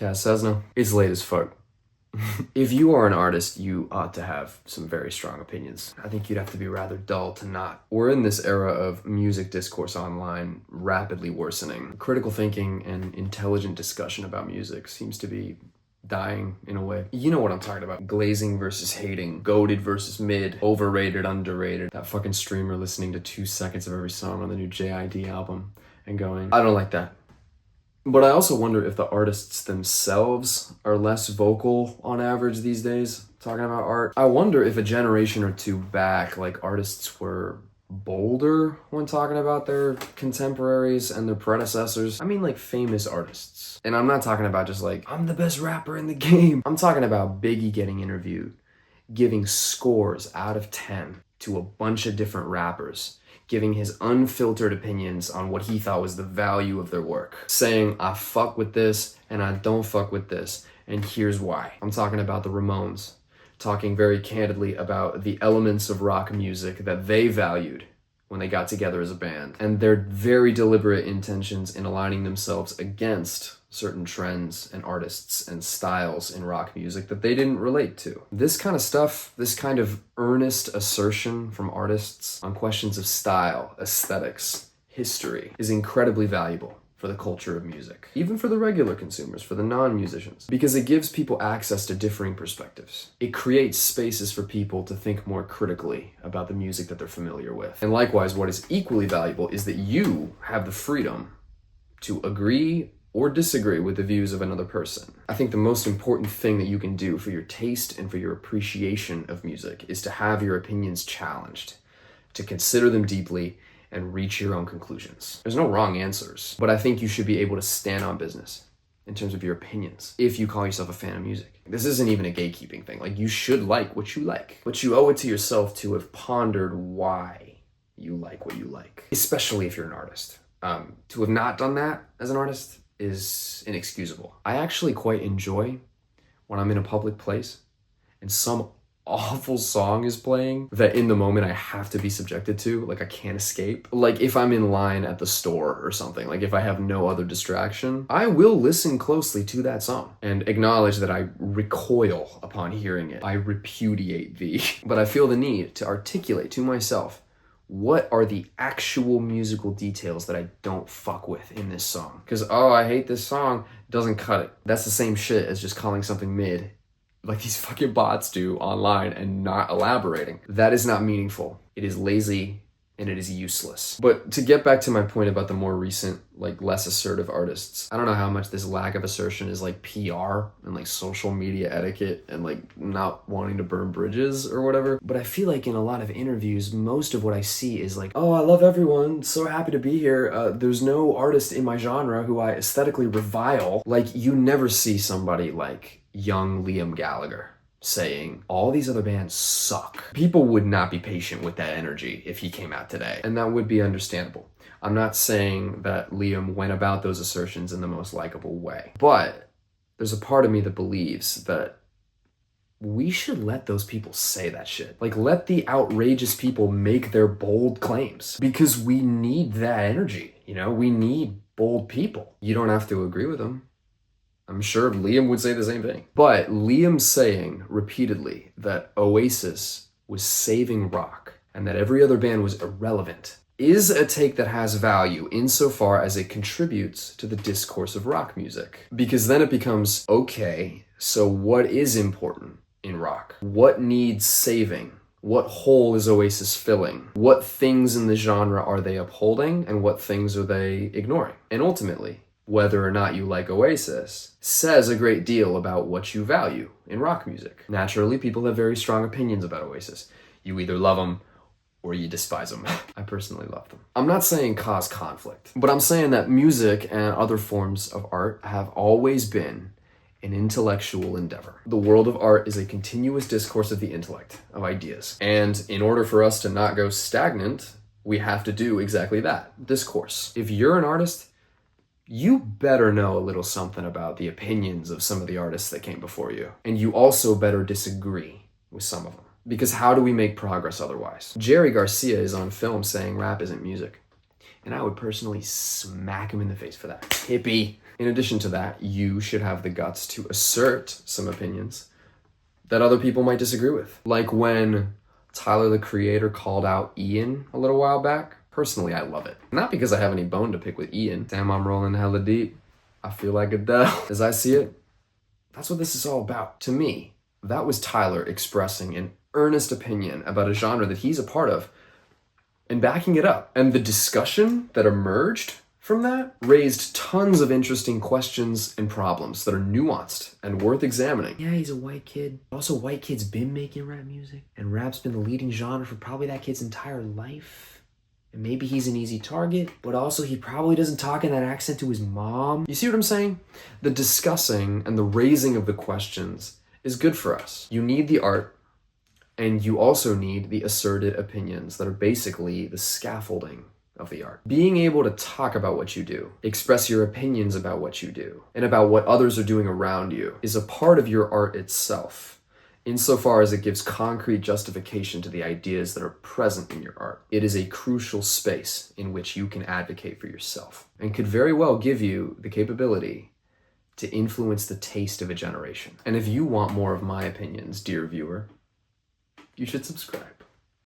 Yeah, sezno. It's late as fuck. If you are an artist, you ought to have some very strong opinions. I think you'd have to be rather dull to not. We're in this era of music discourse online rapidly worsening. Critical thinking and intelligent discussion about music seems to be dying in a way. You know what I'm talking about. Glazing versus hating, goated versus mid, overrated, underrated. That fucking streamer listening to 2 seconds of every song on the new JID album and going, I don't like that. But I also wonder if the artists themselves are less vocal on average these days, talking about art. I wonder if a generation or two back, like, artists were bolder when talking about their contemporaries and their predecessors. I mean, like, famous artists. And I'm not talking about just like, I'm the best rapper in the game. I'm talking about Biggie getting interviewed, giving scores out of 10 to a bunch of different rappers, giving his unfiltered opinions on what he thought was the value of their work, saying, I fuck with this and I don't fuck with this, and here's why. I'm talking about the Ramones, talking very candidly about the elements of rock music that they valued when they got together as a band, and their very deliberate intentions in aligning themselves against certain trends and artists and styles in rock music that they didn't relate to. This kind of stuff, this kind of earnest assertion from artists on questions of style, aesthetics, history, is incredibly valuable for the culture of music, even for the regular consumers, for the non-musicians, because it gives people access to differing perspectives. It creates spaces for people to think more critically about the music that they're familiar with. And likewise, what is equally valuable is that you have the freedom to agree or disagree with the views of another person. I think the most important thing that you can do for your taste and for your appreciation of music is to have your opinions challenged, to consider them deeply, and reach your own conclusions. There's no wrong answers, but I think you should be able to stand on business in terms of your opinions if you call yourself a fan of music. This isn't even a gatekeeping thing. Like, you should like what you like, but you owe it to yourself to have pondered why you like what you like, especially if you're an artist. To have not done that as an artist is inexcusable. I actually quite enjoy when I'm in a public place and some awful song is playing that in the moment I have to be subjected to, like I can't escape. Like if I'm in line at the store or something, like if I have no other distraction, I will listen closely to that song and acknowledge that I recoil upon hearing it. I repudiate thee. But I feel the need to articulate to myself, what are the actual musical details that I don't fuck with in this song? Because, oh, I hate this song, doesn't cut it. That's the same shit as just calling something mid, like these fucking bots do online, and not elaborating. That is not meaningful. It is lazy and it is useless. But to get back to my point about the more recent, like less assertive artists, I don't know how much this lack of assertion is like PR and like social media etiquette and like not wanting to burn bridges or whatever. But I feel like in a lot of interviews, most of what I see is like, oh, I love everyone, so happy to be here. There's no artist in my genre who I aesthetically revile. Like, you never see somebody like young Liam Gallagher saying, all these other bands suck. People would not be patient with that energy if he came out today, and that would be understandable. I'm not saying that Liam went about those assertions in the most likable way, but there's a part of me that believes that we should let those people say that shit. Like, let the outrageous people make their bold claims, because we need that energy, you know? We need bold people. You don't have to agree with them. I'm sure Liam would say the same thing. But Liam saying repeatedly that Oasis was saving rock and that every other band was irrelevant is a take that has value insofar as it contributes to the discourse of rock music. Because then it becomes, okay, so what is important in rock? What needs saving? What hole is Oasis filling? What things in the genre are they upholding, and what things are they ignoring? And ultimately, whether or not you like Oasis says a great deal about what you value in rock music. Naturally, people have very strong opinions about Oasis. You either love them or you despise them. I personally love them. I'm not saying cause conflict, but I'm saying that music and other forms of art have always been an intellectual endeavor. The world of art is a continuous discourse of the intellect, of ideas. And in order for us to not go stagnant, we have to do exactly that, discourse. If you're an artist, you better know a little something about the opinions of some of the artists that came before you. And you also better disagree with some of them. Because how do we make progress otherwise? Jerry Garcia is on film saying rap isn't music. And I would personally smack him in the face for that. Hippie. In addition to that, you should have the guts to assert some opinions that other people might disagree with. Like when Tyler, the Creator, called out Ian a little while back. Personally, I love it. Not because I have any bone to pick with Ian. Damn, I'm rolling hella deep. I feel like Adele. As I see it, that's what this is all about. To me, that was Tyler expressing an earnest opinion about a genre that he's a part of and backing it up. And the discussion that emerged from that raised tons of interesting questions and problems that are nuanced and worth examining. Yeah, he's a white kid. Also, white kids been making rap music, and rap's been the leading genre for probably that kid's entire life. And maybe he's an easy target, but also he probably doesn't talk in that accent to his mom. You see what I'm saying? The discussing and the raising of the questions is good for us. You need the art, and you also need the asserted opinions that are basically the scaffolding of the art. Being able to talk about what you do, express your opinions about what you do, and about what others are doing around you is a part of your art itself, insofar as it gives concrete justification to the ideas that are present in your art. It is a crucial space in which you can advocate for yourself and could very well give you the capability to influence the taste of a generation. And if you want more of my opinions, dear viewer, you should subscribe.